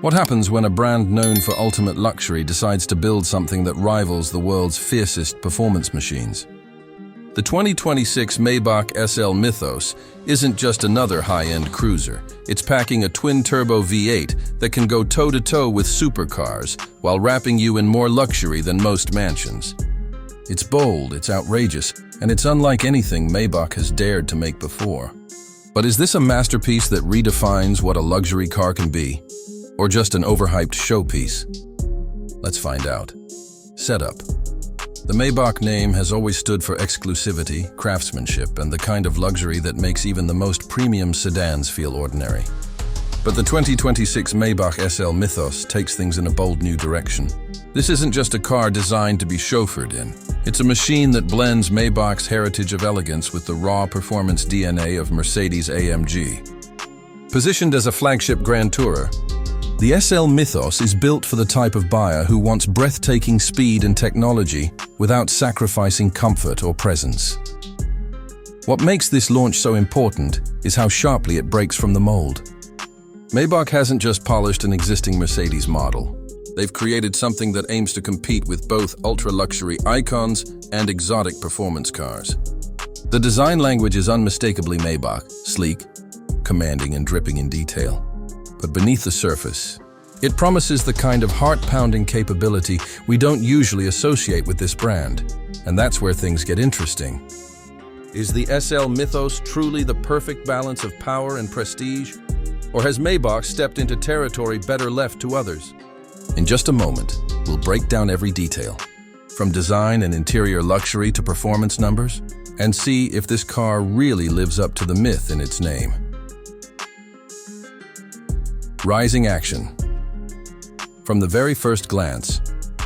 What happens when a brand known for ultimate luxury decides to build something that rivals the world's fiercest performance machines? The 2026 Maybach SL Mythos isn't just another high-end cruiser. It's packing a twin-turbo V8 that can go toe-to-toe with supercars while wrapping you in more luxury than most mansions. It's bold, it's outrageous, and it's unlike anything Maybach has dared to make before. But is this a masterpiece that redefines what a luxury car can be? Or just an overhyped showpiece? Let's find out. Setup. The Maybach name has always stood for exclusivity, craftsmanship, and the kind of luxury that makes even the most premium sedans feel ordinary. But the 2026 Maybach SL Mythos takes things in a bold new direction. This isn't just a car designed to be chauffeured in. It's a machine that blends Maybach's heritage of elegance with the raw performance DNA of Mercedes-AMG. Positioned as a flagship Grand Tourer, the SL Mythos is built for the type of buyer who wants breathtaking speed and technology without sacrificing comfort or presence. What makes this launch so important is how sharply it breaks from the mold. Maybach hasn't just polished an existing Mercedes model. They've created something that aims to compete with both ultra-luxury icons and exotic performance cars. The design language is unmistakably Maybach, sleek, commanding and dripping in detail. But beneath the surface, it promises the kind of heart-pounding capability we don't usually associate with this brand. And that's where things get interesting. Is the SL Mythos truly the perfect balance of power and prestige? Or has Maybach stepped into territory better left to others? In just a moment, we'll break down every detail, from design and interior luxury to performance numbers, and see if this car really lives up to the myth in its name. Rising action. From the very first glance,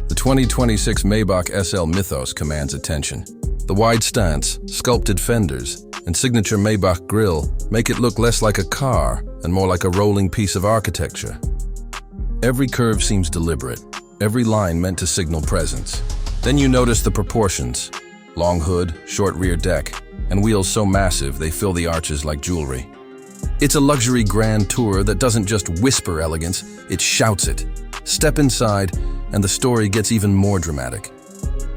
the 2026 Maybach SL Mythos commands attention. The wide stance, sculpted fenders, and signature Maybach grille make it look less like a car and more like a rolling piece of architecture. Every curve seems deliberate, every line meant to signal presence. Then you notice the proportions. Long hood, short rear deck, and wheels so massive they fill the arches like jewelry. It's a luxury grand tour that doesn't just whisper elegance, it shouts it. Step inside, and the story gets even more dramatic.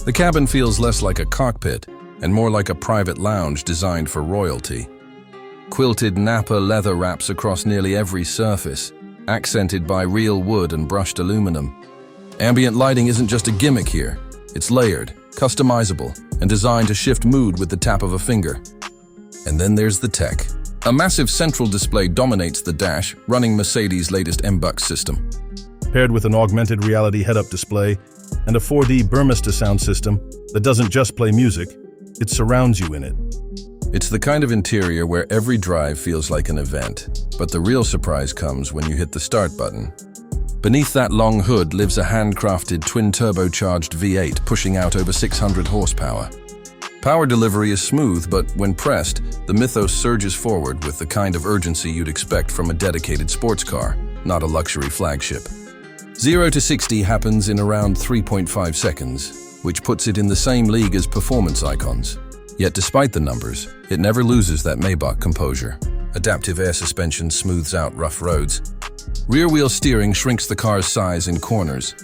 The cabin feels less like a cockpit and more like a private lounge designed for royalty. Quilted Napa leather wraps across nearly every surface, accented by real wood and brushed aluminum. Ambient lighting isn't just a gimmick here. It's layered, customizable, and designed to shift mood with the tap of a finger. And then there's the tech. A massive central display dominates the dash, running Mercedes' latest MBUX system. Paired with an augmented reality head-up display and a 4D Burmester sound system that doesn't just play music, it surrounds you in it. It's the kind of interior where every drive feels like an event, but the real surprise comes when you hit the start button. Beneath that long hood lives a handcrafted twin-turbocharged V8 pushing out over 600 horsepower. Power delivery is smooth, but when pressed, the Mythos surges forward with the kind of urgency you'd expect from a dedicated sports car, not a luxury flagship. 0 to 60 happens in around 3.5 seconds, which puts it in the same league as performance icons. Yet despite the numbers, it never loses that Maybach composure. Adaptive air suspension smooths out rough roads. Rear-wheel steering shrinks the car's size in corners,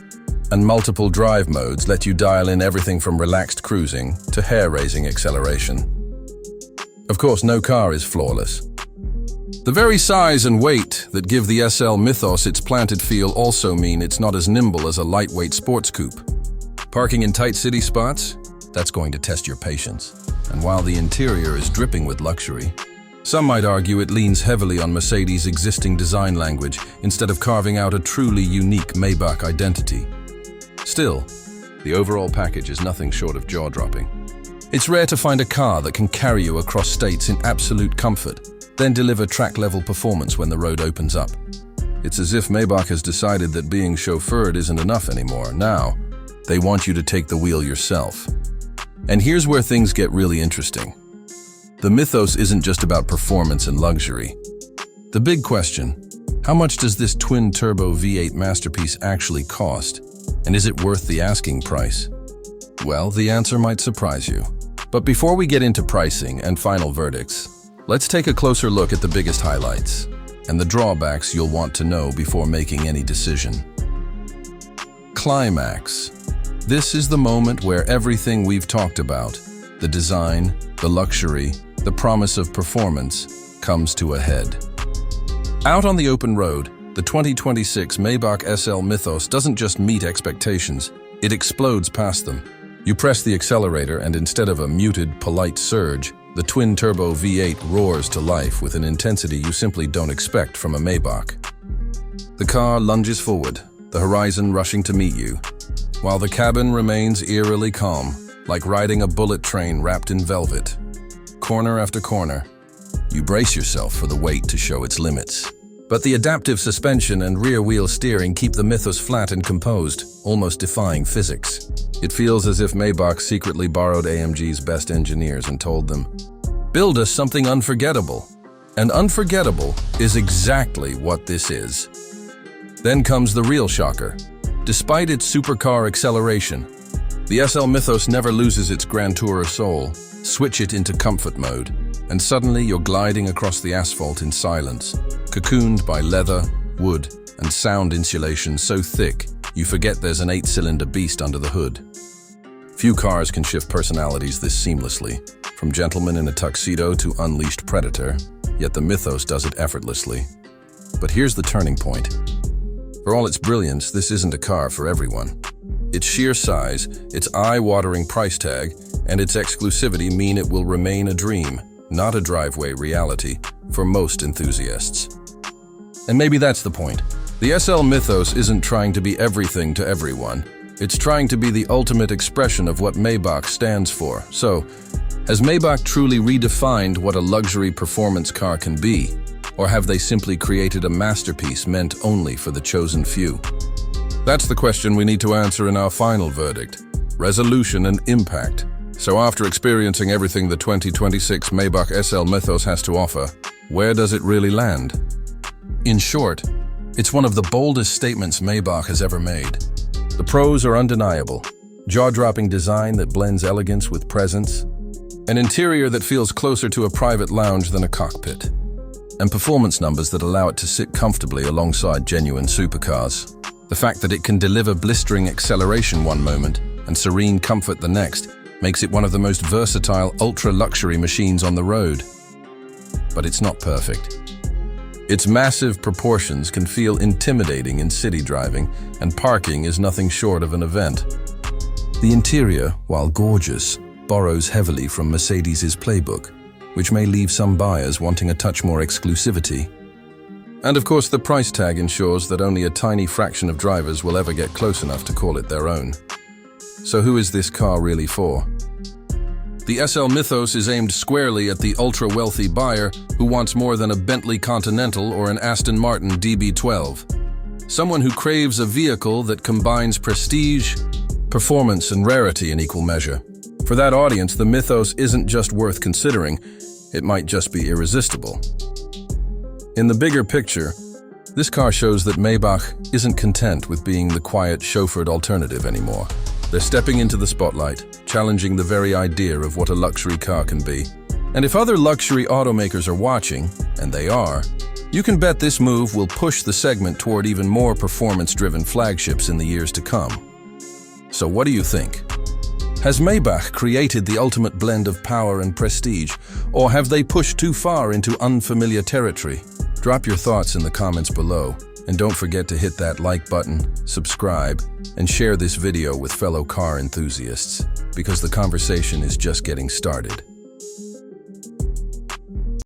and multiple drive modes let you dial in everything from relaxed cruising to hair-raising acceleration. Of course, no car is flawless. The very size and weight that give the SL Mythos its planted feel also mean it's not as nimble as a lightweight sports coupe. Parking in tight city spots? That's going to test your patience. And while the interior is dripping with luxury, some might argue it leans heavily on Mercedes' existing design language instead of carving out a truly unique Maybach identity. Still, the overall package is nothing short of jaw-dropping. It's rare to find a car that can carry you across states in absolute comfort, then deliver track-level performance when the road opens up. It's as if Maybach has decided that being chauffeured isn't enough anymore. Now, they want you to take the wheel yourself. And here's where things get really interesting. The Mythos isn't just about performance and luxury. The big question, how much does this twin-turbo V8 masterpiece actually cost? And is it worth the asking price? Well, the answer might surprise you. But before we get into pricing and final verdicts, let's take a closer look at the biggest highlights. and the drawbacks you'll want to know before making any decision. Climax. This is the moment where everything we've talked about, the design, the luxury, the promise of performance, comes to a head. Out on the open road, the 2026 Maybach SL Mythos doesn't just meet expectations, it explodes past them. You press the accelerator and instead of a muted, polite surge, the twin-turbo V8 roars to life with an intensity you simply don't expect from a Maybach. The car lunges forward, the horizon rushing to meet you, while the cabin remains eerily calm, like riding a bullet train wrapped in velvet. Corner after corner, you brace yourself for the weight to show its limits. But the adaptive suspension and rear-wheel steering keep the Mythos flat and composed, almost defying physics. It feels as if Maybach secretly borrowed AMG's best engineers and told them, "Build us something unforgettable." And unforgettable is exactly what this is. Then comes the real shocker. Despite its supercar acceleration, the SL Mythos never loses its Grand Tourer soul. Switch it into comfort mode, and suddenly you're gliding across the asphalt in silence, cocooned by leather, wood, and sound insulation so thick you forget there's an 8-cylinder beast under the hood. Few cars can shift personalities this seamlessly, from gentleman in a tuxedo to unleashed predator, yet the Mythos does it effortlessly. But here's the turning point. For all its brilliance, this isn't a car for everyone. Its sheer size, its eye-watering price tag, and its exclusivity mean it will remain a dream, not a driveway reality, for most enthusiasts. And maybe that's the point. The SL Mythos isn't trying to be everything to everyone. It's trying to be the ultimate expression of what Maybach stands for. So, has Maybach truly redefined what a luxury performance car can be? Or have they simply created a masterpiece meant only for the chosen few? That's the question we need to answer in our final verdict: resolution and impact. So after experiencing everything the 2026 Maybach SL Mythos has to offer, where does it really land? In short, it's one of the boldest statements Maybach has ever made. The pros are undeniable: jaw-dropping design that blends elegance with presence, an interior that feels closer to a private lounge than a cockpit, and performance numbers that allow it to sit comfortably alongside genuine supercars. The fact that it can deliver blistering acceleration one moment and serene comfort the next makes it one of the most versatile ultra-luxury machines on the road. But it's not perfect. Its massive proportions can feel intimidating in city driving, and parking is nothing short of an event. The interior, while gorgeous, borrows heavily from Mercedes' playbook, which may leave some buyers wanting a touch more exclusivity. And of course, the price tag ensures that only a tiny fraction of drivers will ever get close enough to call it their own. So who is this car really for? The SL Mythos is aimed squarely at the ultra-wealthy buyer who wants more than a Bentley Continental or an Aston Martin DB12. Someone who craves a vehicle that combines prestige, performance, and rarity in equal measure. For that audience, the Mythos isn't just worth considering, it might just be irresistible. In the bigger picture, this car shows that Maybach isn't content with being the quiet, chauffeured alternative anymore. They're stepping into the spotlight, challenging the very idea of what a luxury car can be. And if other luxury automakers are watching, and they are, you can bet this move will push the segment toward even more performance-driven flagships in the years to come. So what do you think? Has Maybach created the ultimate blend of power and prestige, or have they pushed too far into unfamiliar territory? Drop your thoughts in the comments below, and don't forget to hit that like button, subscribe, and share this video with fellow car enthusiasts, because the conversation is just getting started.